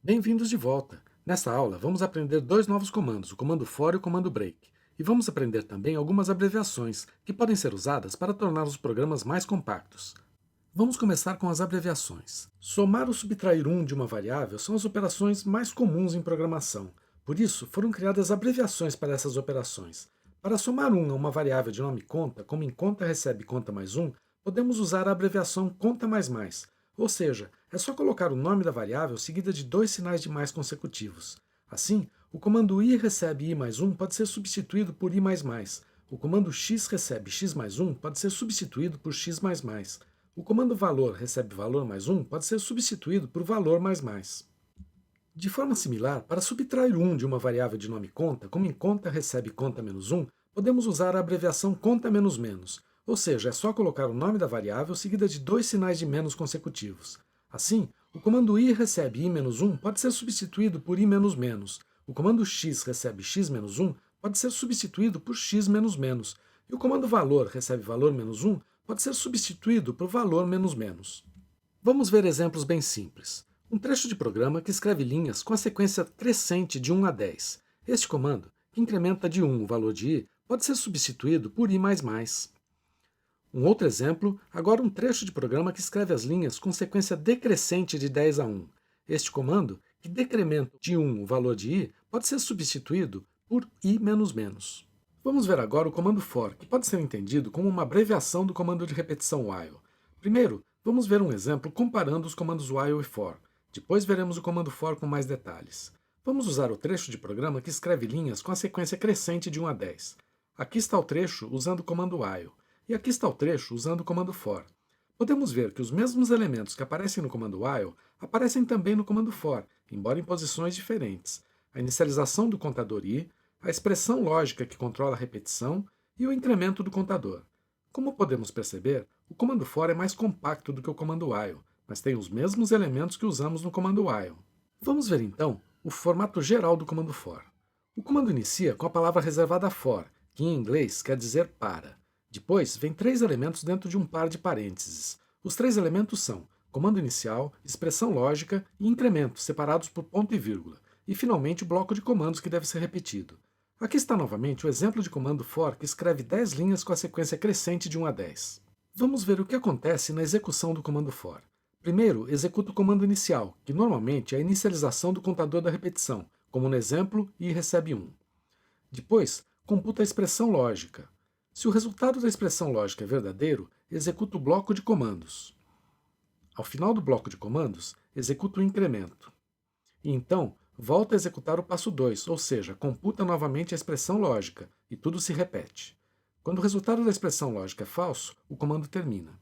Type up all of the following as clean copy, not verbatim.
Bem-vindos de volta! Nesta aula, vamos aprender dois novos comandos, o comando for e o comando break. E vamos aprender também algumas abreviações, que podem ser usadas para tornar os programas mais compactos. Vamos começar com as abreviações. Somar ou subtrair de uma variável são as operações mais comuns em programação. Por isso, foram criadas abreviações para essas operações. Para somar a uma variável de nome conta, como em conta recebe conta mais podemos usar a abreviação conta mais mais. Ou seja, é só colocar o nome da variável seguida de dois sinais de mais consecutivos. Assim, o comando i recebe i mais pode ser substituído por i mais mais. O comando x recebe x mais pode ser substituído por x mais mais. O comando valor recebe valor mais pode ser substituído por valor mais mais. De forma similar, para subtrair de uma variável de nome conta, como em conta recebe conta menos podemos usar a abreviação conta menos menos, ou seja, é só colocar o nome da variável seguida de dois sinais de menos consecutivos. Assim, o comando i recebe i menos pode ser substituído por i menos menos. O comando x recebe x menos pode ser substituído por x menos menos. E o comando valor recebe valor menos pode ser substituído por valor menos menos. Vamos ver exemplos bem simples. Um trecho de programa que escreve linhas com a sequência crescente de 1 a 10. Este comando, que incrementa de 1 o valor de i, pode ser substituído por i mais mais. Um outro exemplo, agora um trecho de programa que escreve as linhas com sequência decrescente de 10 a 1. Este comando, que decrementa de 1 o valor de i, pode ser substituído por i menos menos. Vamos ver agora o comando for, que pode ser entendido como uma abreviação do comando de repetição while. Primeiro, vamos ver um exemplo comparando os comandos while e for. Depois veremos o comando for com mais detalhes. Vamos usar o trecho de programa que escreve linhas com a sequência crescente de 1 a 10. Aqui está o trecho usando o comando while, e aqui está o trecho usando o comando for. Podemos ver que os mesmos elementos que aparecem no comando while aparecem também no comando for, embora em posições diferentes. A inicialização do contador i, a expressão lógica que controla a repetição e o incremento do contador. Como podemos perceber, o comando for é mais compacto do que o comando while, mas tem os mesmos elementos que usamos no comando while. Vamos ver então o formato geral do comando for. O comando inicia com a palavra reservada for, que em inglês quer dizer para. Depois vem três elementos dentro de um par de parênteses. Os três elementos são comando inicial, expressão lógica e incremento, separados por ponto e vírgula. E finalmente o bloco de comandos que deve ser repetido. Aqui está novamente o exemplo de comando for que escreve 10 linhas com a sequência crescente de 1 a 10. Vamos ver o que acontece na execução do comando for. Primeiro, executa o comando inicial, que normalmente é a inicialização do contador da repetição, como no exemplo i recebe 1. Depois, computa a expressão lógica. Se o resultado da expressão lógica é verdadeiro, executa o bloco de comandos. Ao final do bloco de comandos, executa o incremento. E então, volta a executar o passo 2, ou seja, computa novamente a expressão lógica, e tudo se repete. Quando o resultado da expressão lógica é falso, o comando termina.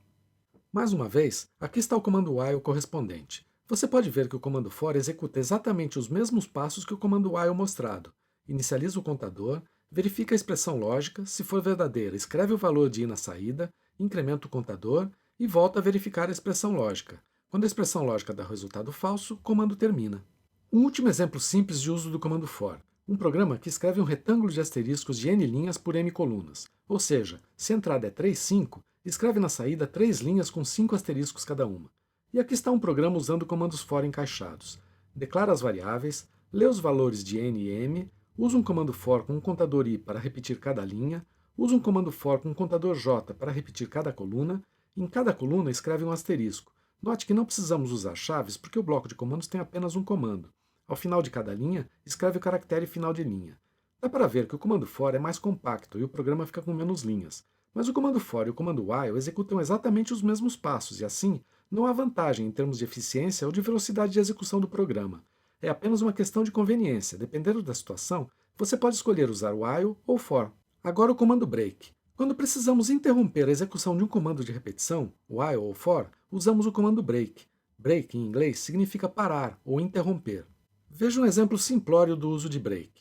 Mais uma vez, aqui está o comando while correspondente. Você pode ver que o comando for executa exatamente os mesmos passos que o comando while mostrado. Inicializa o contador, verifica a expressão lógica, se for verdadeira, escreve o valor de i na saída, incrementa o contador e volta a verificar a expressão lógica. Quando a expressão lógica dá resultado falso, o comando termina. Um último exemplo simples de uso do comando for. Um programa que escreve um retângulo de asteriscos de n linhas por m colunas. Ou seja, se a entrada é 3, 5, escreve na saída 3 linhas com 5 asteriscos cada uma. E aqui está um programa usando comandos for encaixados. Declara as variáveis, lê os valores de n e m, usa um comando for com um contador i para repetir cada linha, usa um comando for com um contador j para repetir cada coluna, e em cada coluna escreve um asterisco. Note que não precisamos usar chaves porque o bloco de comandos tem apenas um comando. Ao final de cada linha, escreve o caractere final de linha. Dá para ver que o comando for é mais compacto e o programa fica com menos linhas. Mas o comando for e o comando while executam exatamente os mesmos passos e, assim, não há vantagem em termos de eficiência ou de velocidade de execução do programa. É apenas uma questão de conveniência. Dependendo da situação, você pode escolher usar while ou for. Agora o comando break. Quando precisamos interromper a execução de um comando de repetição, while ou for, usamos o comando break. Break, em inglês, significa parar ou interromper. Veja um exemplo simplório do uso de break.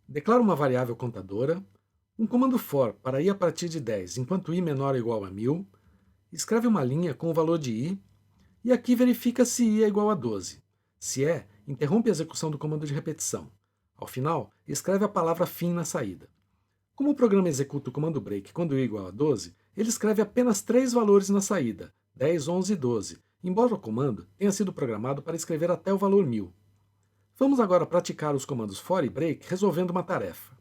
Declara uma variável contadora, um comando for para i a partir de 10 enquanto i menor ou igual a 1000, escreve uma linha com o valor de i, e aqui verifica se i é igual a 12. Se é, interrompe a execução do comando de repetição. Ao final, escreve a palavra fim na saída. Como o programa executa o comando break quando i é igual a 12, ele escreve apenas 3 valores na saída, 10, 11 e 12, embora o comando tenha sido programado para escrever até o valor 1000. Vamos agora praticar os comandos for e break resolvendo uma tarefa.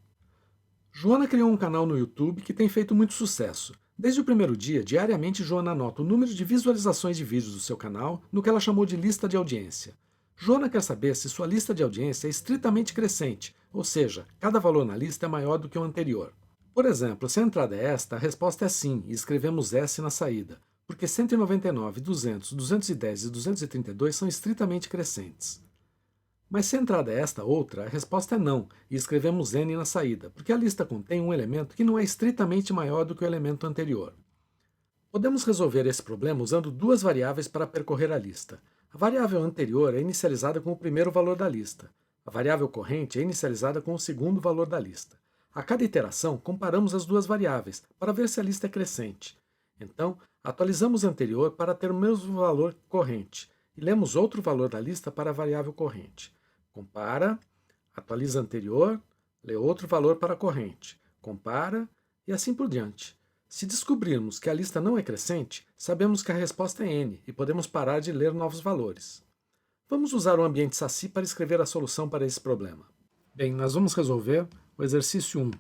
Joana criou um canal no YouTube que tem feito muito sucesso. Desde o primeiro dia, diariamente Joana anota o número de visualizações de vídeos do seu canal no que ela chamou de lista de audiência. Joana quer saber se sua lista de audiência é estritamente crescente, ou seja, cada valor na lista é maior do que o anterior. Por exemplo, se a entrada é esta, a resposta é sim, e escrevemos S na saída, porque 199, 200, 210 e 232 são estritamente crescentes. Mas se a entrada é esta outra, a resposta é não, e escrevemos N na saída, porque a lista contém um elemento que não é estritamente maior do que o elemento anterior. Podemos resolver esse problema usando duas variáveis para percorrer a lista. A variável anterior é inicializada com o primeiro valor da lista. A variável corrente é inicializada com o segundo valor da lista. A cada iteração, comparamos as duas variáveis para ver se a lista é crescente. Então, atualizamos a anterior para ter o mesmo valor corrente e lemos outro valor da lista para a variável corrente. Compara, atualiza anterior, lê outro valor para a corrente, compara e assim por diante. Se descobrirmos que a lista não é crescente, sabemos que a resposta é N e podemos parar de ler novos valores. Vamos usar o ambiente Saci para escrever a solução para esse problema. Bem, nós vamos resolver o exercício 1.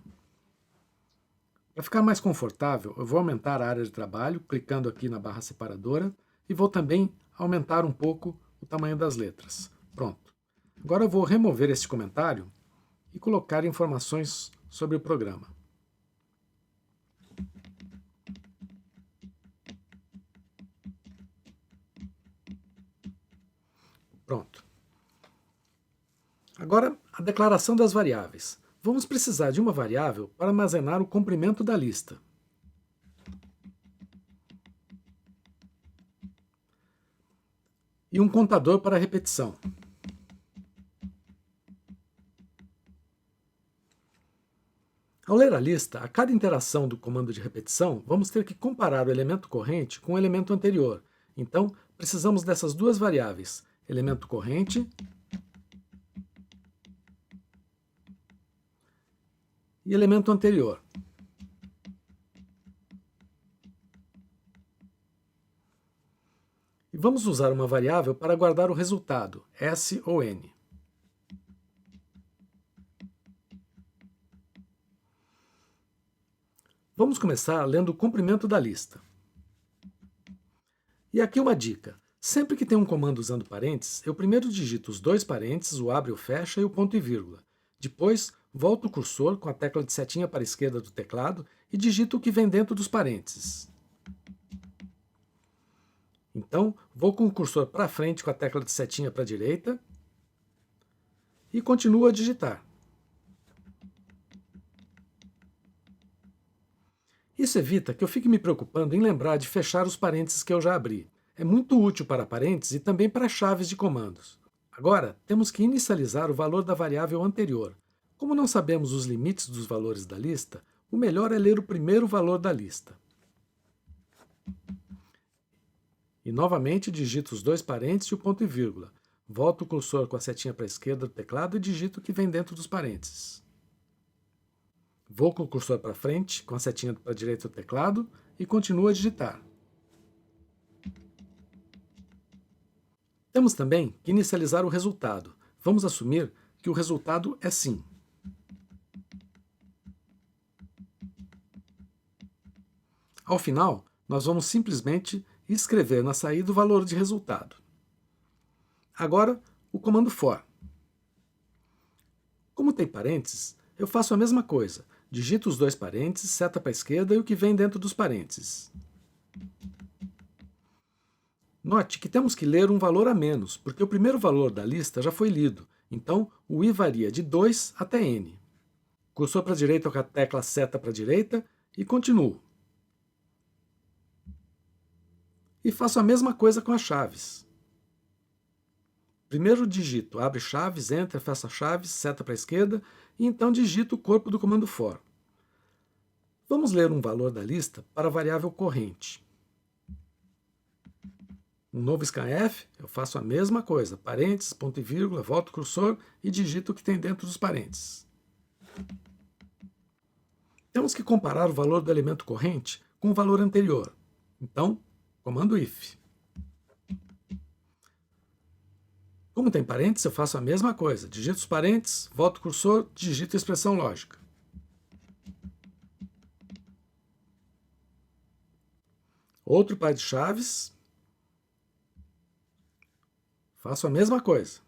Para ficar mais confortável, eu vou aumentar a área de trabalho, clicando aqui na barra separadora, e vou também aumentar um pouco o tamanho das letras. Pronto. Agora eu vou remover este comentário e colocar informações sobre o programa. Pronto. Agora, a declaração das variáveis. Vamos precisar de uma variável para armazenar o comprimento da lista. E um contador para repetição. Ao ler a lista, a cada interação do comando de repetição, vamos ter que comparar o elemento corrente com o elemento anterior. Então, precisamos dessas duas variáveis, elemento corrente e elemento anterior. E vamos usar uma variável para guardar o resultado, S ou N. Vamos começar lendo o comprimento da lista. E aqui uma dica. Sempre que tem um comando usando parênteses, eu primeiro digito os dois parênteses, o abre, o fecha e o ponto e vírgula. Depois, volto o cursor com a tecla de setinha para a esquerda do teclado e digito o que vem dentro dos parênteses. Então, vou com o cursor para frente com a tecla de setinha para a direita e continuo a digitar. Isso evita que eu fique me preocupando em lembrar de fechar os parênteses que eu já abri. É muito útil para parênteses e também para chaves de comandos. Agora, temos que inicializar o valor da variável anterior. Como não sabemos os limites dos valores da lista, o melhor é ler o primeiro valor da lista. E novamente digito os dois parênteses e o ponto e vírgula. Volto o cursor com a setinha para a esquerda do teclado e digito o que vem dentro dos parênteses. Vou com o cursor para frente, com a setinha para a direita do teclado, e continuo a digitar. Temos também que inicializar o resultado. Vamos assumir que o resultado é sim. Ao final, nós vamos simplesmente escrever na saída o valor de resultado. Agora, o comando for. Como tem parênteses, eu faço a mesma coisa. Digito os dois parênteses, seta para a esquerda e o que vem dentro dos parênteses. Note que temos que ler um valor a menos, porque o primeiro valor da lista já foi lido, então o i varia de 2 até n. Cursor para a direita com a tecla seta para a direita e continuo. E faço a mesma coisa com as chaves. Primeiro digito abre chaves, enter, fecha chaves, seta para a esquerda, e então digito o corpo do comando for. Vamos ler um valor da lista para a variável corrente. Um novo scanf, eu faço a mesma coisa, parênteses, ponto e vírgula, volto o cursor e digito o que tem dentro dos parênteses. Temos que comparar o valor do elemento corrente com o valor anterior. Então, comando if. Como tem parênteses, eu faço a mesma coisa. Digito os parênteses, volto o cursor, digito a expressão lógica. Outro par de chaves, faço a mesma coisa.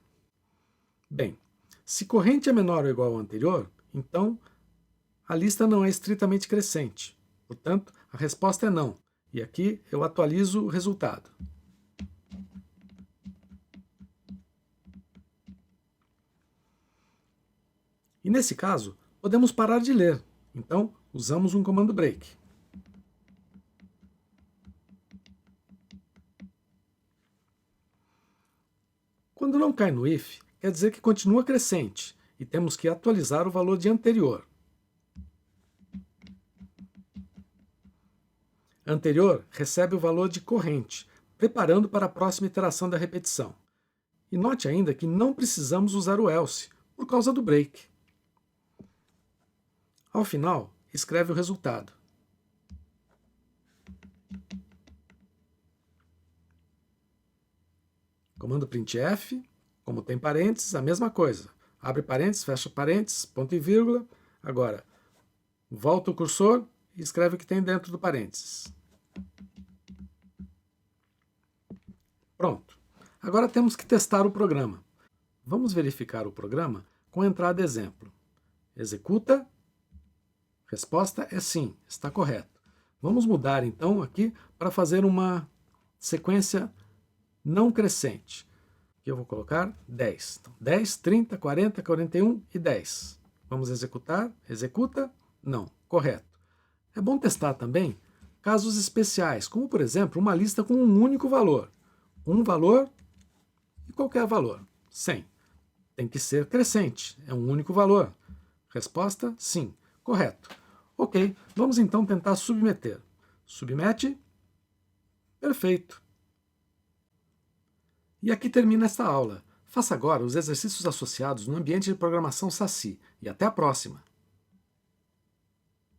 Bem, se corrente é menor ou igual ao anterior, então a lista não é estritamente crescente. Portanto, a resposta é não. E aqui eu atualizo o resultado. E nesse caso, podemos parar de ler. Então, usamos um comando break. Quando não cai no if, quer dizer que continua crescente e temos que atualizar o valor de anterior. Anterior recebe o valor de corrente, preparando para a próxima iteração da repetição. E note ainda que não precisamos usar o else, por causa do break. Ao final, escreve o resultado. Comando printf, como tem parênteses, a mesma coisa. Abre parênteses, fecha parênteses, ponto e vírgula. Agora, volta o cursor e escreve o que tem dentro do parênteses. Pronto. Agora temos que testar o programa. Vamos verificar o programa com a entrada exemplo. Executa. Resposta é sim, está correto. Vamos mudar então aqui para fazer uma sequência não crescente. Aqui eu vou colocar 10. Então, 10, 30, 40, 41 e 10. Vamos executar. Executa. Não. Correto. É bom testar também casos especiais, como por exemplo uma lista com um único valor. Um valor e qualquer valor. 100. Tem que ser crescente. É um único valor. Resposta, sim. Correto. Ok, vamos então tentar submeter. Submete. Perfeito. E aqui termina esta aula. Faça agora os exercícios associados no ambiente de programação Saci. E até a próxima!